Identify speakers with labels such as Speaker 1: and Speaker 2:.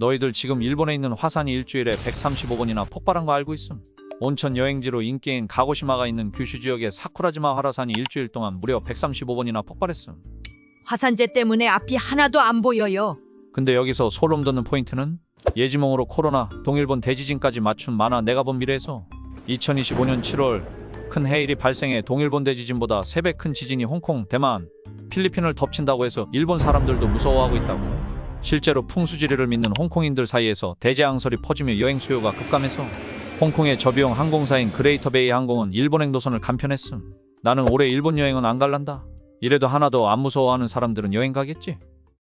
Speaker 1: 너희들 지금 일본에 있는 화산이 일주일에 135번이나 폭발한 거 알고 있음? 온천 여행지로 인기인 가고시마가 있는 규슈 지역의 사쿠라지마 활화산이 일주일 동안 무려 135번이나 폭발했음.
Speaker 2: 화산재 때문에 앞이 하나도 안 보여요.
Speaker 1: 근데 여기서 소름 돋는 포인트는 예지몽으로 코로나, 동일본 대지진까지 맞춘 만화 내가 본 미래에서 2025년 7월 큰 해일이 발생해 동일본 대지진보다 3배 큰 지진이 홍콩, 대만, 필리핀을 덮친다고 해서 일본 사람들도 무서워하고 있다고. 실제로 풍수지리를 믿는 홍콩인들 사이에서 대재앙설이 퍼지며 여행 수요가 급감해서 홍콩의 저비용 항공사인 그레이터 베이 항공은 일본행 노선을 간편했음. 나는 올해 일본 여행은 안 갈란다. 이래도 하나도 안 무서워하는 사람들은 여행 가겠지?